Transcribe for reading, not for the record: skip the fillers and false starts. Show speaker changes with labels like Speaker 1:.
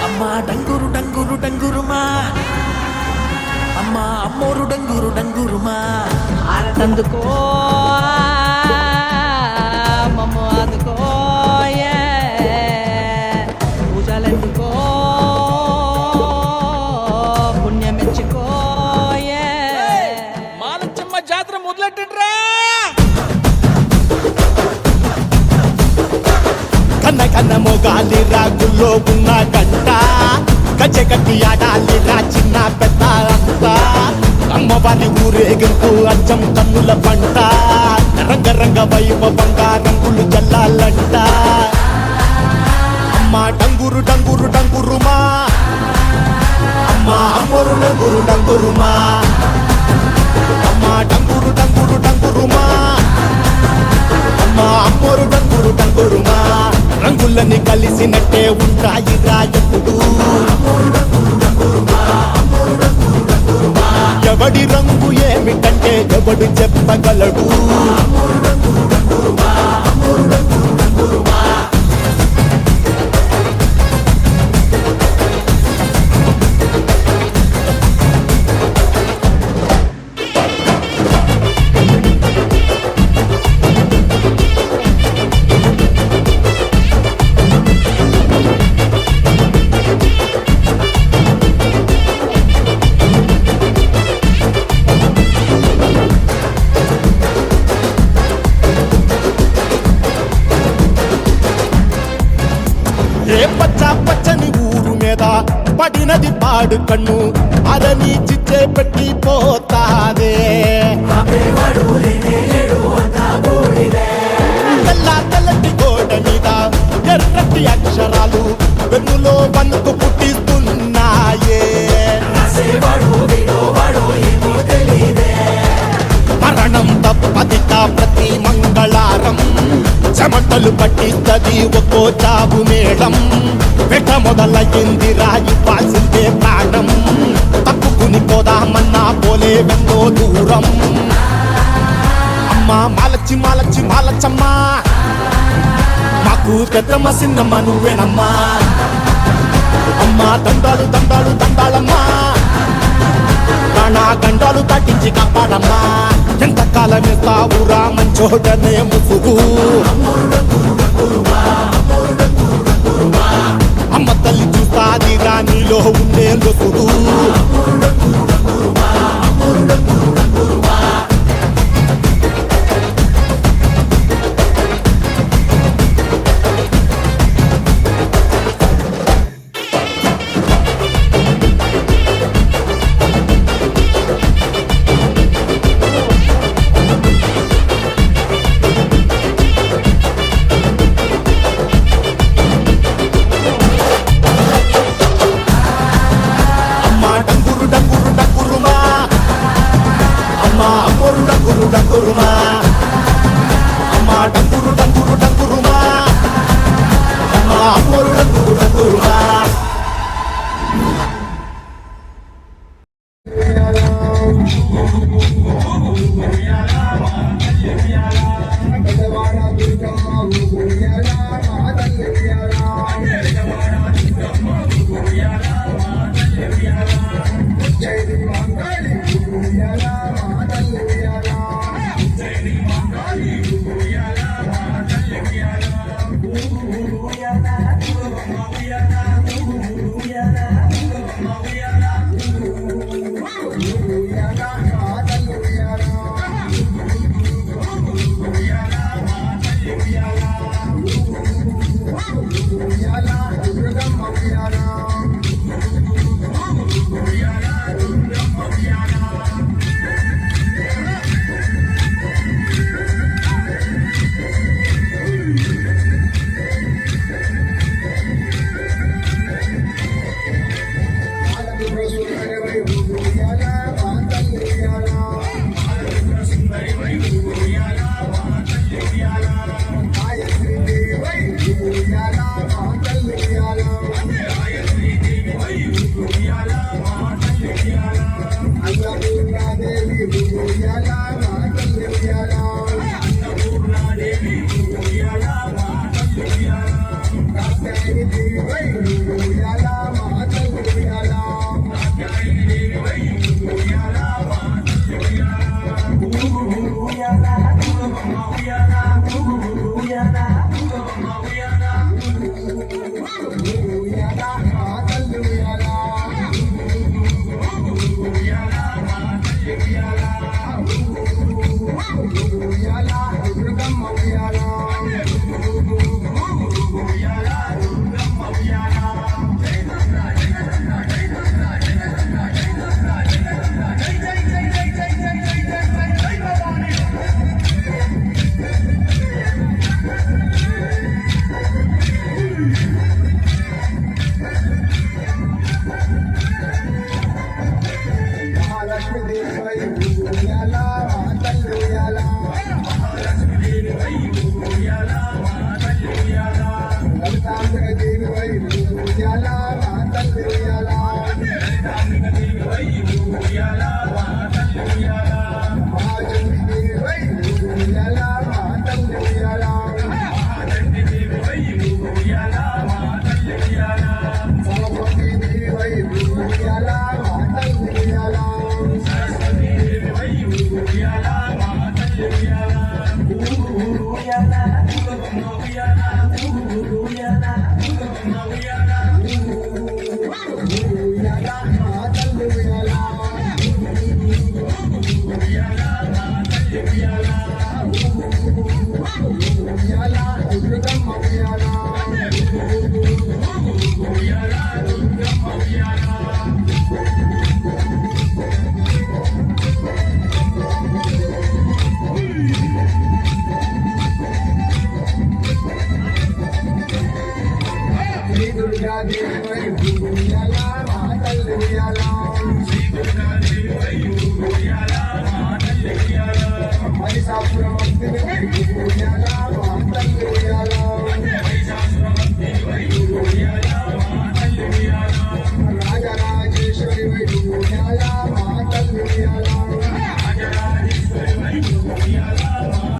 Speaker 1: అమ్మా డంగురు డంగురు డంగురుమా, అమ్మా అమ్మోరు డంగురు డంగురుమా, ఆరతందుకో మమ్మ అందుకో పూజలెందుకో పుణ్యమెచ్చుకో మాలచ్చమ్మ జాతర మొదలెట్టండ్రా.
Speaker 2: కన్న కన్న మొగాలి రాగుల్లో ఉన్న గంట గజ్జెగట్టి ఆడాలిరా చిన్న పెద్ద అంతా. అమ్మవారి ఊరేగింపు అచ్చం కన్నుల పంట, రంగరంగ వైభవంగా రంగులు జల్లాలంట. అమ్మ డంగురు డంగురు డంగురుమా, అమ్మ అమ్మోరు డంగురు డంగురుమా, అమ్మ డంగురు డంగురు డంగురుమా, అమ్మ అమ్మోరు డంగురు డంగురుమా. రంగులని కలిసినట్టే ఉంటాయి రాజపుడు, ఎవడి రంగు ఏమిటంటే ఎవడు చెప్పగలడు. ఏ పచ్చ పచ్చని ఊరు మీద పడినది పాడు కన్ను, అదని చిచ్చే పెట్టి పోతాదే. తెల్ల తెల్లటి గోడ మీద ఎర్రటి అక్షరాలు వెన్నులో వణుకు పుట్టిస్తున్నాయే. మరణం తప్పదిక ప్రతి మంగళారం, చెమటలు పట్టిస్తది ఒక్కో చావు మేళం. వెట మొదలయ్యింది రాయి పాల్సిందే ప్రాణం, తప్పుకుని పోదామన్నా పోలే వెన్నో దూరం. అమ్మా మాలచ్చి మాలచ్చి మాలచ్చమ్మా, మాకు పెద్దమ్మ సిన్నమ్మ నువ్వేనమ్మా. అమ్మా దండాలు దండాలు దండాలమ్మా, ప్రాణా గండాలు దాటించి కాపాడమ్మా. ఎంతకాలం ఇస్తావురా మంచోటనే ముసుగు, అమ్మ తల్లి చూస్తాది రాణిలో ఉండే లొసుగు. డంగురుమా, అమ్మ డంగురు డంగురు డంగురుమా, అమ్మ అమ్మోరు డంగురు డంగురుమా.
Speaker 3: Yala Uyalah,